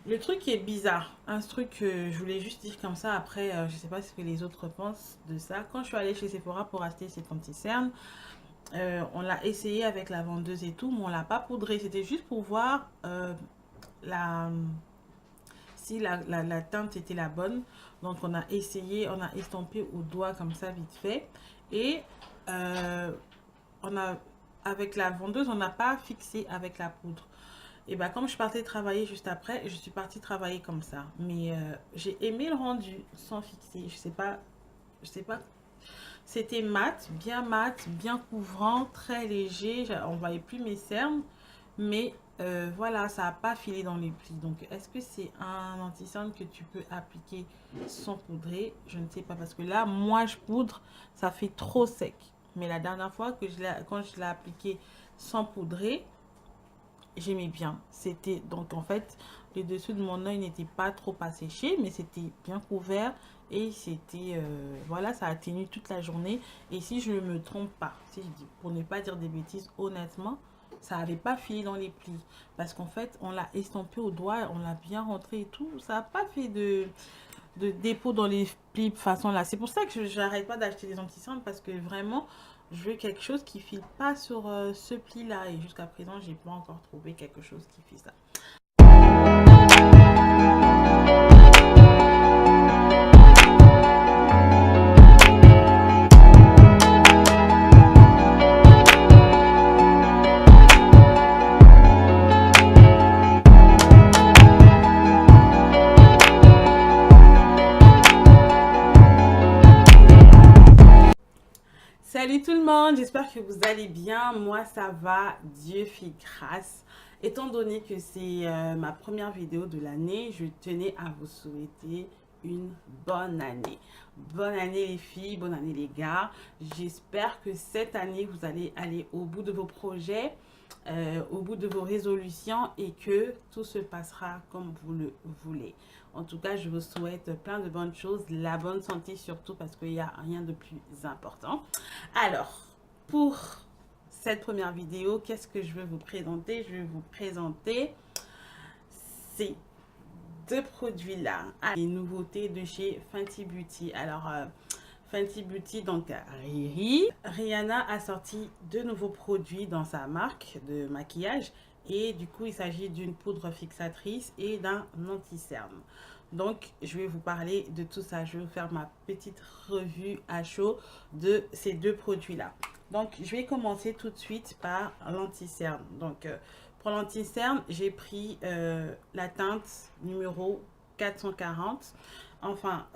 Le truc qui est bizarre, un truc que je voulais juste dire comme ça, après, je sais pas ce que les autres pensent de ça. Quand je suis allée chez Sephora pour acheter cette anti-cerne, on l'a essayé avec la vendeuse et tout, mais on l'a pas poudré. C'était juste pour voir la, si la teinte était la bonne. Donc on a essayé, on a estampé au doigt comme ça vite fait. Et euh, on a, avec la vendeuse, on n'a pas fixé avec la poudre. Et bah comme je partais travailler juste après, je suis partie travailler comme ça. Mais j'ai aimé le rendu sans fixer. Je sais pas. C'était mat, bien couvrant, très léger. On voyait plus mes cernes. Mais voilà, ça n'a pas filé dans les plis. Donc est-ce que c'est un anti-cerne que tu peux appliquer sans poudrer? Je ne sais pas. Parce que là, moi je poudre, ça fait trop sec. Mais la dernière fois que quand je l'ai appliqué sans poudrer, j'aimais bien. C'était donc en fait le dessus de mon œil n'était pas trop asséché, mais c'était bien couvert et c'était voilà, ça a tenu toute la journée. Et si je ne me trompe pas, si je dis pour ne pas dire des bêtises, honnêtement, ça n'avait pas filé dans les plis parce qu'en fait on l'a estampé au doigt, on l'a bien rentré et tout, ça n'a pas fait de dépôt dans les plis de façon là. C'est pour ça que je n'arrête pas d'acheter des anti-cendres parce que vraiment, je veux quelque chose qui ne file pas sur ce pli-là. Et jusqu'à présent, j'ai pas encore trouvé quelque chose qui fait ça. Salut tout le monde, j'espère que vous allez bien. Moi ça va, Dieu fait grâce. Étant donné que c'est ma première vidéo de l'année, je tenais à vous souhaiter une bonne année. Bonne année les filles, bonne année les gars. J'espère que cette année vous allez aller au bout de vos projets, au bout de vos résolutions et que tout se passera comme vous le voulez. En tout cas, je vous souhaite plein de bonnes choses, la bonne santé surtout parce qu'il n'y a rien de plus important. Alors, pour cette première vidéo, qu'est-ce que je veux vous présenter? Je vais vous présenter ces deux produits-là. Les nouveautés de chez Fenty Beauty. Alors, Fenty Beauty, donc Riri. Rihanna a sorti deux nouveaux produits dans sa marque de maquillage. Et du coup, il s'agit d'une poudre fixatrice et d'un anti-cerne. Donc, je vais vous parler de tout ça. Je vais vous faire ma petite revue à chaud de ces deux produits-là. Donc, je vais commencer tout de suite par l'anti-cerne. Donc, pour l'anti-cerne, j'ai pris la teinte numéro 440. Enfin,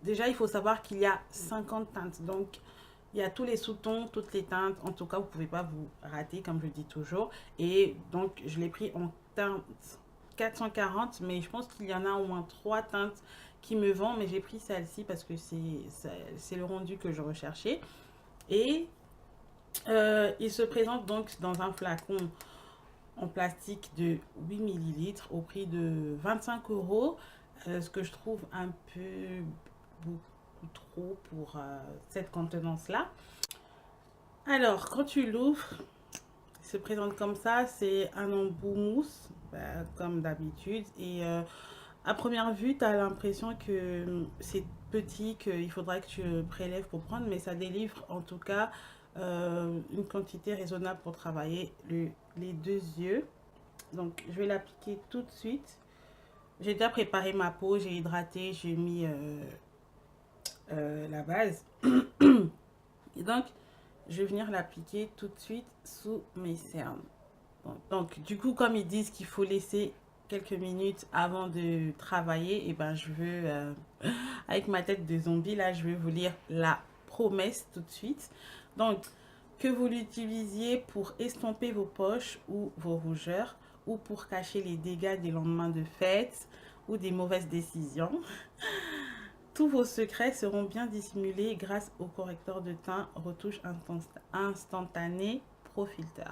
déjà, il faut savoir qu'il y a 50 teintes. Donc, il y a tous les sous-tons, toutes les teintes. En tout cas, vous ne pouvez pas vous rater, comme je dis toujours. Et donc, je l'ai pris en teinte 440, mais je pense qu'il y en a au moins 3 teintes qui me vont. Mais j'ai pris celle-ci parce que c'est le rendu que je recherchais. Et il se présente donc dans un flacon en plastique de 8 millilitres au prix de 25 euros. Ce que je trouve un peu beaucoup trop pour cette contenance-là. Alors, quand tu l'ouvres, il se présente comme ça. C'est un embout mousse, comme d'habitude. Et à première vue, tu as l'impression que c'est petit, qu'il faudra que tu prélèves pour prendre. Mais ça délivre en tout cas une quantité raisonnable pour travailler les deux yeux. Donc, je vais l'appliquer tout de suite. J'ai déjà préparé ma peau, j'ai hydraté, j'ai mis la base. Et donc, je vais venir l'appliquer tout de suite sous mes cernes. Bon, donc, du coup, comme ils disent qu'il faut laisser quelques minutes avant de travailler, et ben je veux, avec ma tête de zombie, là, je vais vous lire la promesse tout de suite. Donc, que vous l'utilisiez pour estomper vos poches ou vos rougeurs, ou pour cacher les dégâts des lendemains de fête ou des mauvaises décisions. Tous vos secrets seront bien dissimulés grâce au correcteur de teint retouche instantanée Pro Filter.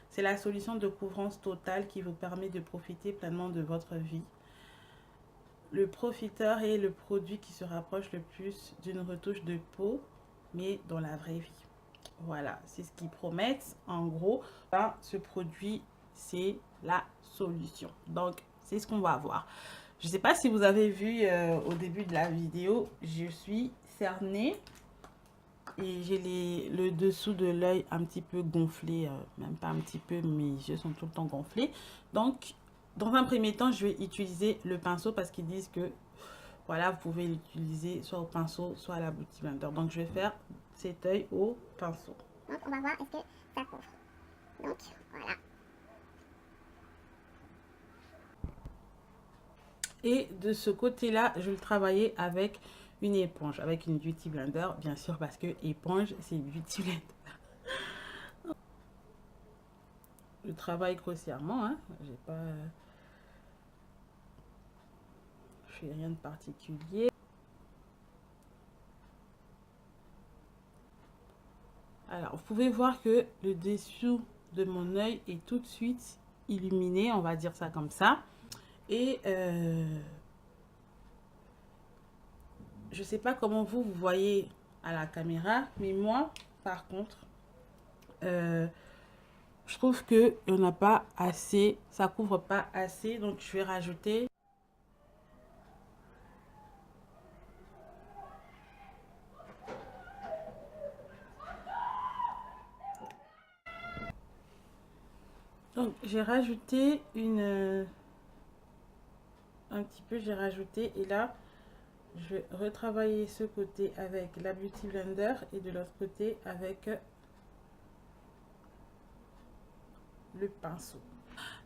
C'est la solution de couvrance totale qui vous permet de profiter pleinement de votre vie. Le Pro Filter est le produit qui se rapproche le plus d'une retouche de peau, mais dans la vraie vie. Voilà, c'est ce qu'ils promettent. En gros, ce produit, c'est la solution. Donc, c'est ce qu'on va voir. Je ne sais pas si vous avez vu au début de la vidéo, je suis cernée et j'ai le dessous de l'œil un petit peu gonflé, même pas un petit peu, mes yeux sont tout le temps gonflés. Donc, dans un premier temps, je vais utiliser le pinceau parce qu'ils disent que, voilà, vous pouvez l'utiliser soit au pinceau, soit à la Beauty Blender. Donc, je vais faire cet œil au pinceau. Donc, on va voir est-ce que ça couvre. Donc, voilà. Et de ce côté-là, je vais le travailler avec une éponge, avec une Beauty Blender, bien sûr, parce que éponge, c'est Beauty Blender. Je travaille grossièrement, hein. J'ai pas... Je fais rien de particulier. Alors, vous pouvez voir que le dessous de mon œil est tout de suite illuminé, on va dire ça comme ça. Et je sais pas comment vous voyez à la caméra, mais moi, par contre, je trouve que on n'a pas assez, ça couvre pas assez, donc je vais rajouter. Donc j'ai rajouté un petit peu, j'ai rajouté, et là je vais retravailler ce côté avec la Beauty Blender et de l'autre côté avec le pinceau.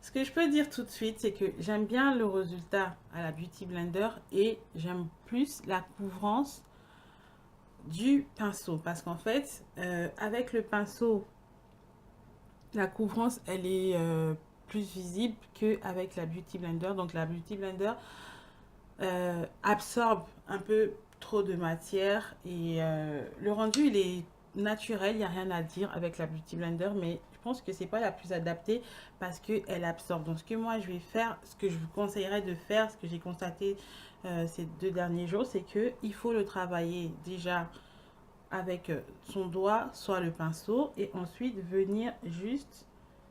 Ce que je peux dire tout de suite, c'est que j'aime bien le résultat à la Beauty Blender et j'aime plus la couvrance du pinceau. Parce qu'en fait, avec le pinceau, la couvrance, elle est plus visible qu'avec la Beauty Blender. Donc la Beauty Blender absorbe un peu trop de matière et le rendu, il est naturel, il n'y a rien à dire avec la Beauty Blender, mais je pense que c'est pas la plus adaptée parce qu'elle absorbe. Donc ce que moi je vais faire, ce que je vous conseillerais de faire, ce que j'ai constaté ces 2 derniers jours, c'est que il faut le travailler déjà avec son doigt, soit le pinceau, et ensuite venir juste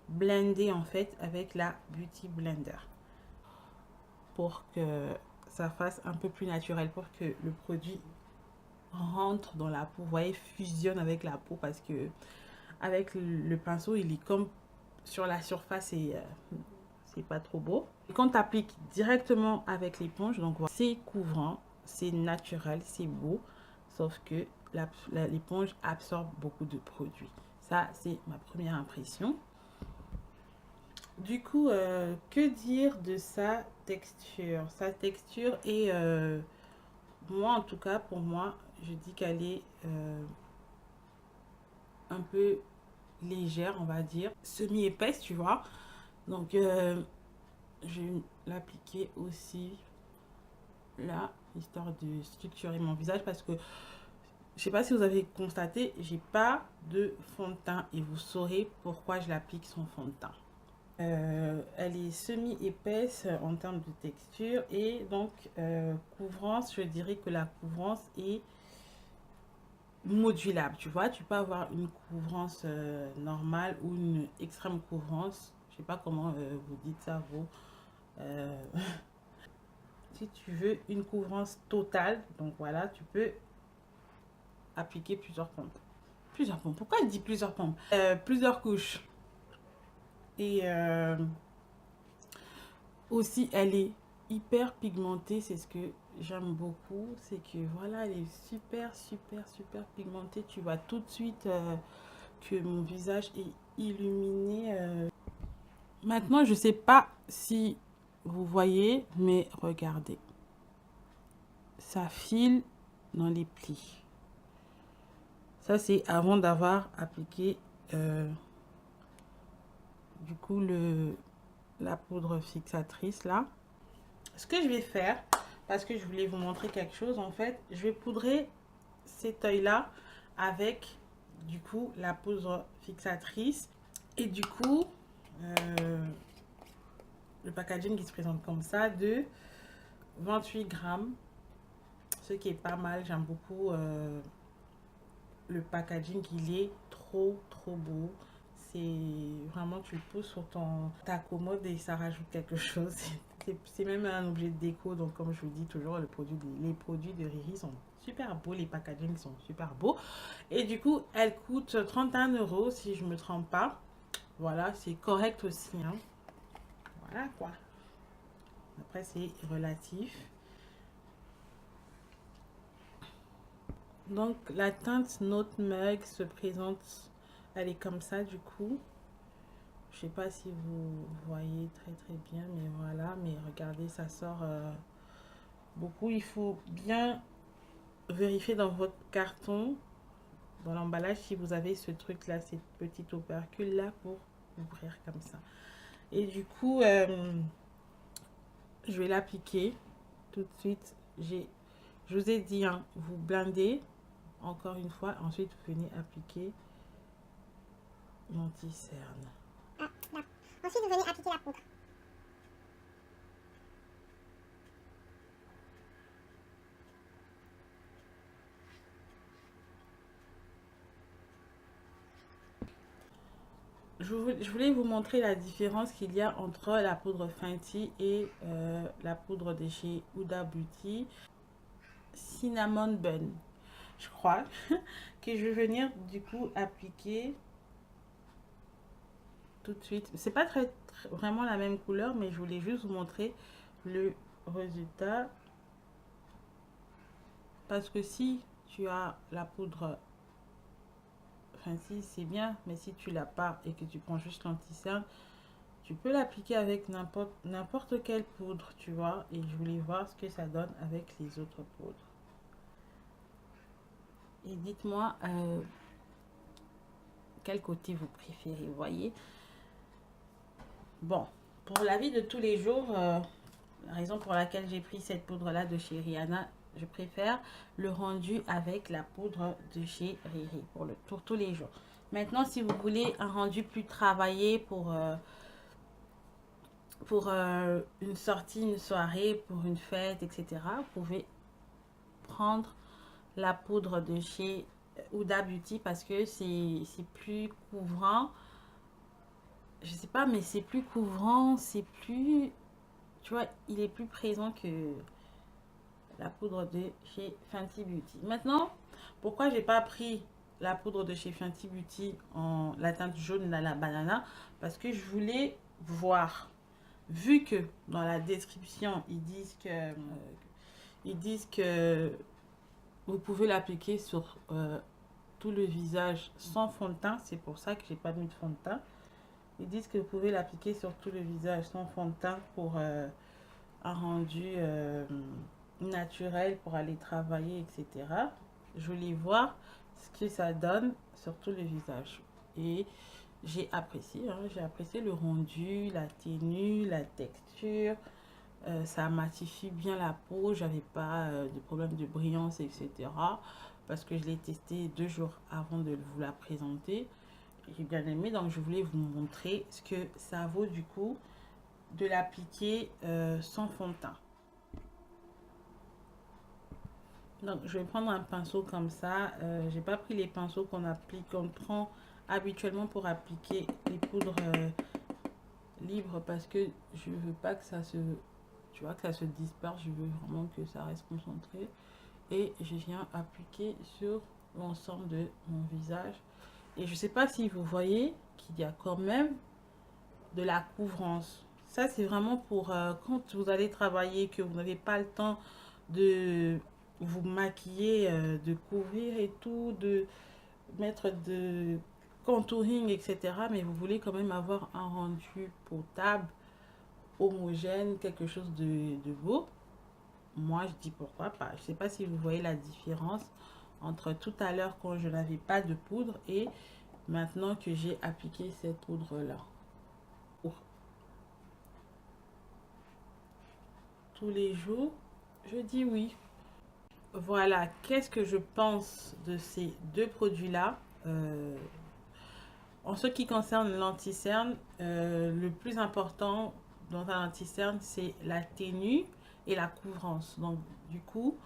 blender en fait avec la Beauty Blender pour que ça fasse un peu plus naturel, pour que le produit rentre dans la peau, vous voyez, fusionne avec la peau, parce que avec le pinceau, il est comme sur la surface et c'est pas trop beau. Et quand tu appliques directement avec l'éponge, donc voilà, c'est couvrant, c'est naturel, c'est beau, sauf que l'éponge absorbe beaucoup de produits. Ça, c'est ma première impression. Du coup, que dire de sa texture? Sa texture est, moi en tout cas, pour moi, je dis qu'elle est un peu légère, on va dire, semi-épaisse, tu vois. Donc, je vais l'appliquer aussi là, histoire de structurer mon visage, parce que je sais pas si vous avez constaté, j'ai pas de fond de teint et vous saurez pourquoi je l'applique sans fond de teint. Elle est semi-épaisse en termes de texture et donc couvrance, je dirais que la couvrance est modulable, tu vois. Tu peux avoir une couvrance normale ou une extrême couvrance. Je sais pas comment vous dites ça, vous. Si tu veux une couvrance totale, donc voilà, tu peux appliquer plusieurs pompes. Plusieurs pompes. Pourquoi il dit plusieurs pompes? Plusieurs couches. Et aussi, elle est hyper pigmentée. C'est ce que j'aime beaucoup. C'est que voilà, elle est super, super, super pigmentée. Tu vois tout de suite que mon visage est illuminé. Maintenant, je sais pas si vous voyez, mais regardez. Ça file dans les plis. Ça, c'est avant d'avoir appliqué du coup la poudre fixatrice là. Ce que je vais faire, parce que je voulais vous montrer quelque chose, en fait, je vais poudrer cet œil là avec du coup la poudre fixatrice. Et du coup, le packaging qui se présente comme ça de 28 grammes, ce qui est pas mal. J'aime beaucoup le packaging, il est trop beau. C'est vraiment, tu le poses sur ta commode et ça rajoute quelque chose. c'est même un objet de déco. Donc, comme je vous dis toujours, les produits de Riri sont super beaux. Les packaging sont super beaux. Et du coup, elle coûte 31 € si je me trompe pas. Voilà, c'est correct aussi. Hein. Voilà quoi. Après, c'est relatif. Donc, la teinte Note Mug se présente. Elle est comme ça du coup. Je sais pas si vous voyez très bien, mais voilà. Mais regardez, ça sort beaucoup. Il faut bien vérifier dans votre carton, dans l'emballage, si vous avez ce truc là, cette petite opercule là pour ouvrir comme ça. Et du coup, je vais l'appliquer tout de suite. Je vous ai dit, hein, vous blindez encore une fois. Ensuite, vous venez appliquer l'anti-cerne. Ah, là. Ensuite, vous venez appliquer la poudre. Je voulais vous montrer la différence qu'il y a entre la poudre Fenty et la poudre de chez Huda Beauty. Cinnamon Bun, je crois, que je vais venir du coup appliquer tout de suite. C'est pas vraiment la même couleur, mais je voulais juste vous montrer le résultat. Parce que si tu as la poudre Fenty, c'est bien, mais si tu l'as pas et que tu prends juste l'anti-cerne, tu peux l'appliquer avec n'importe quelle poudre, tu vois. Et je voulais voir ce que ça donne avec les autres poudres. Et dites-moi quel côté vous préférez, vous voyez. Bon, pour la vie de tous les jours, la raison pour laquelle j'ai pris cette poudre-là de chez Rihanna, je préfère le rendu avec la poudre de chez Riri pour tous les jours. Maintenant, si vous voulez un rendu plus travaillé pour une sortie, une soirée, pour une fête, etc., vous pouvez prendre la poudre de chez Huda Beauty parce que c'est plus couvrant. Je sais pas, mais c'est plus couvrant, c'est plus... Tu vois, il est plus présent que la poudre de chez Fenty Beauty. Maintenant, pourquoi j'ai pas pris la poudre de chez Fenty Beauty en la teinte jaune à la banana? Parce que je voulais voir. Vu que dans la description, ils disent que vous pouvez l'appliquer sur tout le visage sans fond de teint. C'est pour ça que j'ai pas mis de fond de teint. Ils disent que vous pouvez l'appliquer sur tout le visage sans fond de teint pour un rendu naturel pour aller travailler, etc. Je voulais voir ce que ça donne sur tout le visage. Et j'ai apprécié, hein, j'ai apprécié le rendu, la tenue, la texture. Ça matifie bien la peau, j'avais pas de problème de brillance, etc. Parce que je l'ai testé 2 jours avant de vous la présenter. J'ai bien aimé, donc je voulais vous montrer ce que ça vaut du coup de l'appliquer sans fond de teint. Donc je vais prendre un pinceau comme ça. J'ai pas pris les pinceaux qu'on prend habituellement pour appliquer les poudres libres parce que je veux pas que ça se, tu vois, que ça se disperse. Je veux vraiment que ça reste concentré. Et je viens appliquer sur l'ensemble de mon visage. Et je sais pas si vous voyez qu'il y a quand même de la couvrance. Ça, c'est vraiment pour quand vous allez travailler, que vous n'avez pas le temps de vous maquiller, de couvrir et tout, de mettre de contouring, etc. Mais vous voulez quand même avoir un rendu potable, homogène, quelque chose de beau. Moi, je dis pourquoi pas. Je sais pas si vous voyez la différence entre tout à l'heure quand je n'avais pas de poudre et maintenant que j'ai appliqué cette poudre-là. Tous les jours, je dis oui. Voilà, qu'est-ce que je pense de ces deux produits-là en ce qui concerne l'anti-cerne, le plus important dans un anti-cerne, c'est la tenue et la couvrance. Donc, du coup,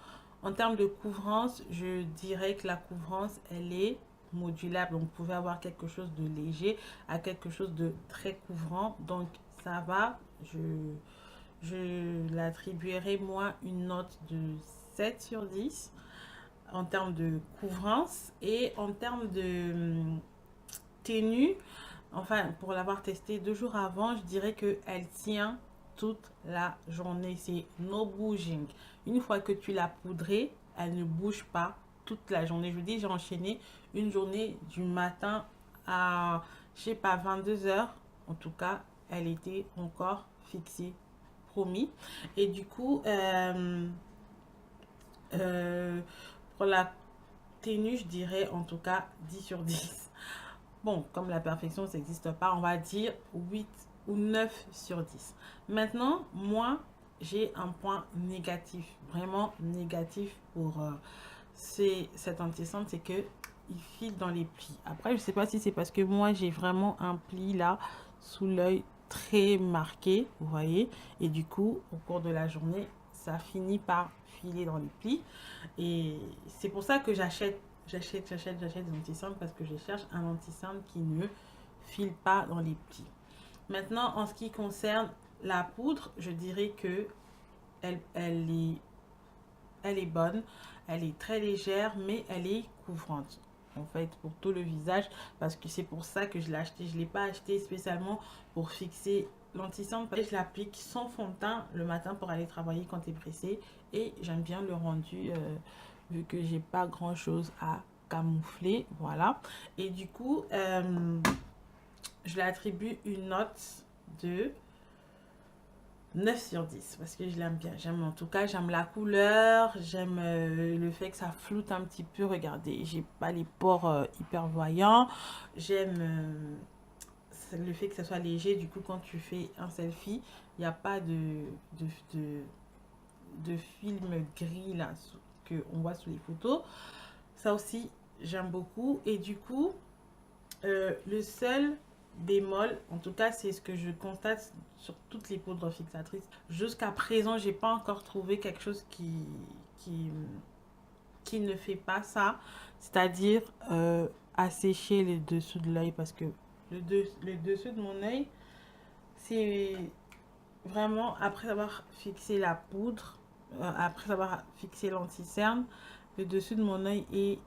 en termes de couvrance, je dirais que la couvrance, elle est modulable. Donc, vous pouvez avoir quelque chose de léger à quelque chose de très couvrant. Donc, ça va. je l'attribuerai moi une note de 7 sur 10 en termes de couvrance et en termes de tenue. Enfin, pour l'avoir testé 2 jours avant, je dirais qu'elle tient toute la journée. C'est no bouging. Une fois que tu l'as poudrée, elle ne bouge pas toute la journée. Je vous dis, j'ai enchaîné une journée du matin à, je sais pas, 22 h. En tout cas, elle était encore fixée, promis. Et du coup, euh, pour la tenue, je dirais en tout cas 10 sur 10. Bon, comme la perfection, ça n'existe pas, on va dire 8 ou 9 sur 10. Maintenant, moi, j'ai un point négatif, vraiment négatif pour cet anti-cerne, c'est que il file dans les plis. Après, je ne sais pas si c'est parce que moi, j'ai vraiment un pli là, sous l'œil très marqué, vous voyez. Et du coup, au cours de la journée, ça finit par filer dans les plis. Et c'est pour ça que j'achète des anti-cernes parce que je cherche un anti-cerne qui ne file pas dans les plis. Maintenant, en ce qui concerne la poudre, je dirais que elle est bonne, elle est très légère, mais elle est couvrante. En fait, pour tout le visage, parce que c'est pour ça que je l'ai acheté. Je ne l'ai pas acheté spécialement pour fixer l'anti-cerne. Je l'applique sans fond de teint le matin pour aller travailler quand tu es pressé. Et j'aime bien le rendu, vu que j'ai pas grand chose à camoufler. Voilà. Et du coup, je lui attribue une note de 9 sur 10 parce que je l'aime bien. J'aime, en tout cas, j'aime la couleur, j'aime le fait que ça floute un petit peu. Regardez, j'ai pas les pores hyper voyants. J'aime le fait que ça soit léger. Du coup, quand tu fais un selfie, il n'y a pas de, de, de film gris là qu'on voit sous les photos. Ça aussi, j'aime beaucoup. Et du coup, le seul bémol, en tout cas c'est ce que je constate sur toutes les poudres fixatrices, jusqu'à présent j'ai pas encore trouvé quelque chose qui ne fait pas ça, c'est-à-dire assécher les dessous de l'œil, parce que le dessus de mon œil, c'est vraiment après avoir fixé la poudre, après avoir fixé l'anti-cerne, le dessus de mon œil est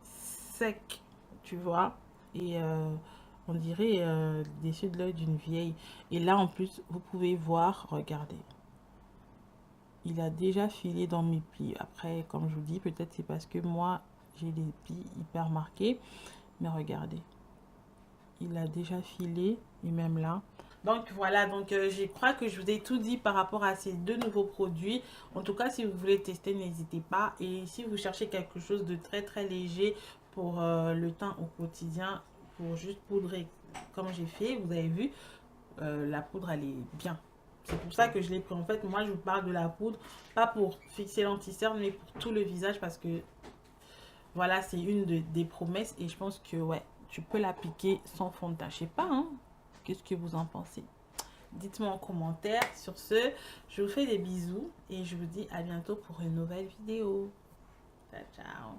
sec, tu vois, et on dirait dessus de l'œil d'une vieille. Et là en plus vous pouvez voir, regardez, il a déjà filé dans mes plis. Après, comme je vous dis, peut-être c'est parce que moi j'ai les plis hyper marqués, mais regardez, il a déjà filé, et même là. Donc voilà, donc je crois que je vous ai tout dit par rapport à ces 2 nouveaux produits. En tout cas, si vous voulez tester, n'hésitez pas. Et si vous cherchez quelque chose de très très léger pour le teint au quotidien, pour juste poudrer comme j'ai fait, vous avez vu, la poudre elle est bien. C'est pour ça que je l'ai pris. En fait, moi je vous parle de la poudre, pas pour fixer l'anti-cerne, mais pour tout le visage, parce que voilà, c'est des promesses. Et je pense que ouais, tu peux l'appliquer sans fond de teint. Je sais pas, hein. Qu'est-ce que vous en pensez? Dites-moi en commentaire. Sur ce, je vous fais des bisous et je vous dis à bientôt pour une nouvelle vidéo. Ciao, ciao.